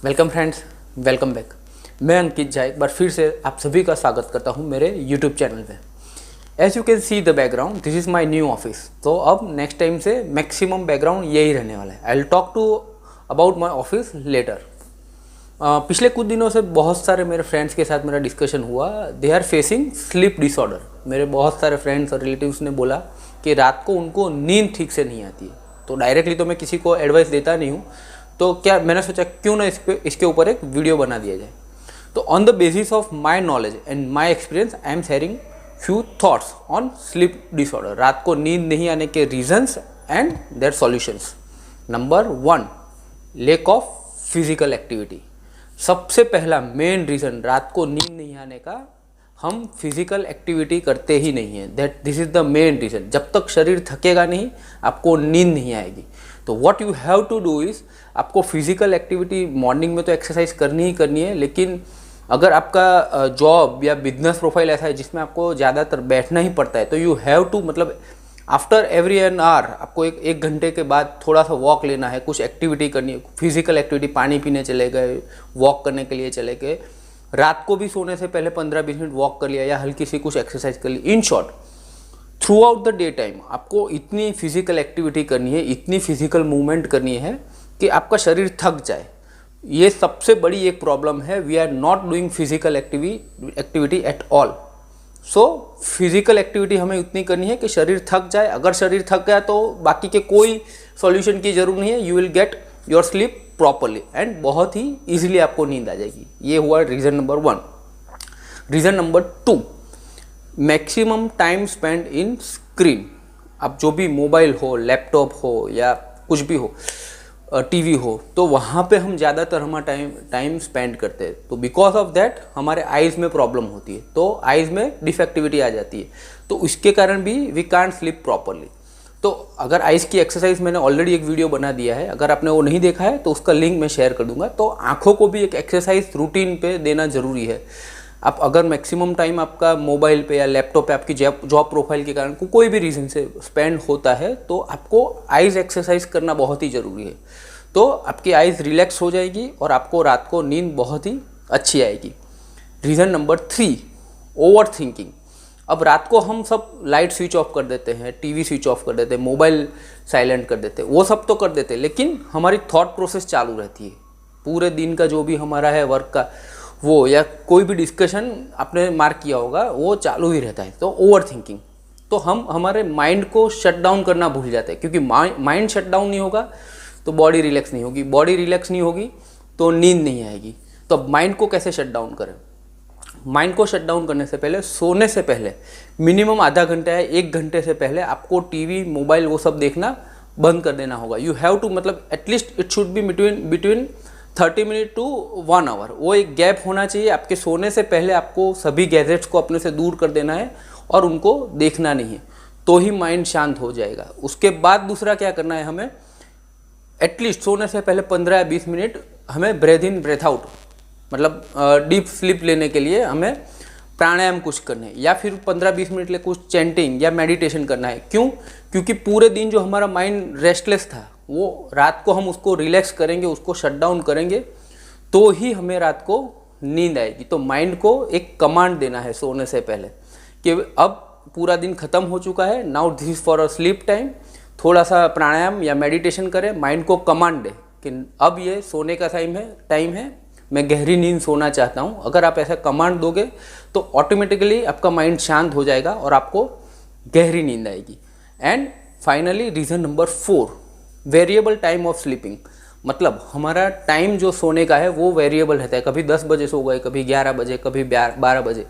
Welcome friends, welcome back. मैं अंकित झा एक बार फिर से आप सभी का स्वागत करता हूं मेरे यूट्यूब चैनल पे। As you can see the background, this is my new office. तो अब नेक्स्ट टाइम से मैक्सिमम बैकग्राउंड यही रहने वाला है। I will talk to about my office letter. पिछले कुछ दिनों से बहुत सारे मेरे फ्रेंड्स के साथ मेरा डिस्कशन हुआ। They are facing sleep disorder. मेरे बहुत सारे फ्रेंड्स और रिलेटिव्स ने बोला कि रात को उनको नींद ठीक से नहीं आती है। तो डायरेक्टली तो मैं किसी को एडवाइस देता नहीं हूँ, तो क्या मैंने सोचा क्यों ना इसके ऊपर एक वीडियो बना दिया जाए। तो on the basis of my knowledge and my experience I am sharing few thoughts on sleep disorder, रात को नींद नहीं आने के reasons and their solutions. Number 1, lack of physical activity. सबसे पहला मेन रीज़न रात को नींद नहीं आने का, हम फिजिकल एक्टिविटी करते ही नहीं हैं। This is the main reason. जब तक शरीर थकेगा नहीं, आपको नींद नहीं आएगी। तो what you have to do is, आपको फिजिकल एक्टिविटी मॉर्निंग में तो एक्सरसाइज करनी ही करनी है, लेकिन अगर आपका जॉब या बिजनेस प्रोफाइल ऐसा है जिसमें आपको ज़्यादातर बैठना ही पड़ता है, तो यू हैव टू मतलब आफ्टर एवरी एन आवर आपको एक घंटे के बाद थोड़ा सा वॉक लेना है, कुछ एक्टिविटी करनी है, फिजिकल एक्टिविटी। पानी पीने चले गए, वॉक करने के लिए चले गए, रात को भी सोने से पहले 15-20 मिनट वॉक कर लिया या हल्की सी कुछ एक्सरसाइज कर ली। In short, throughout the day time आपको इतनी फिजिकल एक्टिविटी करनी है, इतनी फिजिकल मूवमेंट करनी है कि आपका शरीर थक जाए। ये सबसे बड़ी एक प्रॉब्लम है। We are not doing physical activity at all. So physical activity हमें उतनी करनी है कि शरीर थक जाए। अगर शरीर थक गया तो बाकी के कोई सॉल्यूशन की जरूरत नहीं है। You will get your sleep properly and बहुत ही ईजिली आपको नींद आ जाएगी। ये हुआ reason number 1। Reason number 2, maximum time spend इन स्क्रीन। अब जो भी मोबाइल हो, लैपटॉप हो या कुछ भी हो, टीवी हो, तो वहाँ पे हम ज़्यादातर हमारा टाइम स्पेंड करते हैं। तो बिकॉज ऑफ दैट हमारे आइज़ में प्रॉब्लम होती है, तो आइज़ में डिफेक्टिविटी आ जाती है। तो इसके कारण भी वी कांट स्लीप प्रॉपरली। तो अगर आइज़ की एक्सरसाइज मैंने ऑलरेडी एक वीडियो बना दिया है, अगर आपने वो नहीं देखा है तो उसका लिंक मैं शेयर कर दूंगा। तो आँखों को भी एक एक्सरसाइज रूटीन पे देना ज़रूरी है। आप अगर मैक्सिमम टाइम आपका मोबाइल पे या लैपटॉप पे आपकी जॉब प्रोफाइल के कारण कोई भी रीज़न से स्पेंड होता है, तो आपको आइज़ एक्सरसाइज करना बहुत ही ज़रूरी है। तो आपकी आइज़ रिलैक्स हो जाएगी और आपको रात को नींद बहुत ही अच्छी आएगी। Reason number 3, over thinking. अब रात को हम सब लाइट स्विच ऑफ कर देते हैं, टीवी स्विच ऑफ कर देते हैं, मोबाइल साइलेंट कर देते हैं, वो सब तो कर देते हैं, लेकिन हमारी थॉट प्रोसेस चालू रहती है। पूरे दिन का जो भी हमारा है वर्क का वो या कोई भी डिस्कशन आपने मार्क किया होगा, वो चालू ही रहता है। तो ओवर थिंकिंग, तो हम हमारे माइंड को शट डाउन करना भूल जाते हैं, क्योंकि माइंड शट डाउन नहीं होगा तो बॉडी रिलैक्स नहीं होगी, बॉडी रिलैक्स नहीं होगी तो नींद नहीं आएगी। तो अब माइंड को कैसे शट डाउन करें? माइंड को शट डाउन करने से पहले, सोने से पहले मिनिमम आधा घंटा या 1 घंटे से पहले आपको टीवी, मोबाइल वो सब देखना बंद कर देना होगा। यू हैव टू मतलब at least it should be between 30 minute to 1 hour. वो एक गैप होना चाहिए। आपके सोने से पहले आपको सभी गैजेट्स को अपने से दूर कर देना है और उनको देखना नहीं है, तो ही माइंड शांत हो जाएगा। उसके बाद दूसरा क्या करना है, हमें एटलीस्ट सोने से पहले 15 या 20 मिनट हमें ब्रेथ इन ब्रेथ आउट मतलब डीप स्लीप लेने के लिए हमें प्राणायाम कुछ करने हैं, या फिर 15-20 मिनट लिए कुछ चैंटिंग या मेडिटेशन करना है। क्यों? क्योंकि पूरे दिन जो हमारा माइंड रेस्टलेस था, वो रात को हम उसको रिलैक्स करेंगे, उसको शट डाउन करेंगे, तो ही हमें रात को नींद आएगी। तो माइंड को एक कमांड देना है सोने से पहले कि अब पूरा दिन ख़त्म हो चुका है, now this is for a slip time. थोड़ा सा प्राणायाम या मेडिटेशन करें, माइंड को कमांड दे कि अब ये सोने का टाइम है, मैं गहरी नींद सोना चाहता हूँ। अगर आप ऐसा कमांड दोगे तो ऑटोमेटिकली आपका माइंड शांत हो जाएगा और आपको गहरी नींद आएगी। And finally reason number 4, variable time of sleeping. मतलब हमारा टाइम जो सोने का है वो वेरिएबल रहता है। कभी 10 बजे सो गए, कभी 11 बजे, कभी 12 बजे।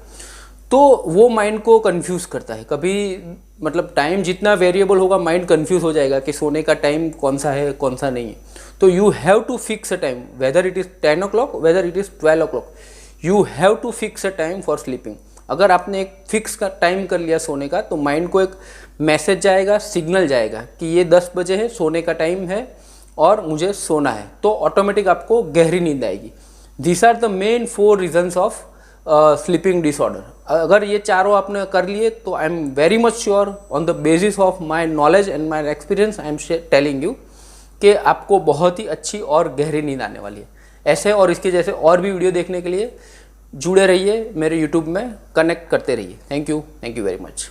तो वो माइंड को कंफ्यूज करता है। कभी मतलब टाइम जितना वेरिएबल होगा, माइंड कंफ्यूज हो जाएगा कि सोने का टाइम कौन सा है, कौन सा नहीं है। तो you have to fix a time, whether it is 10 o'clock, whether it is 12 o'clock, you have to fix a time for sleeping. अगर आपने एक फिक्स का टाइम कर लिया सोने का, तो माइंड को एक मैसेज जाएगा, सिग्नल जाएगा कि ये 10 बजे है, सोने का टाइम है और मुझे सोना है, तो ऑटोमेटिक आपको गहरी नींद आएगी। This are the main 4 reasons of sleeping disorder. अगर ये चारों आपने कर लिए तो I am very much sure on the basis of my knowledge and my experience I am telling you कि आपको बहुत ही अच्छी और गहरी नींद आने वाली है। ऐसे और इसके जैसे और भी वीडियो देखने के लिए जुड़े रहिए, मेरे यूट्यूब में कनेक्ट करते रहिए। Thank you very much.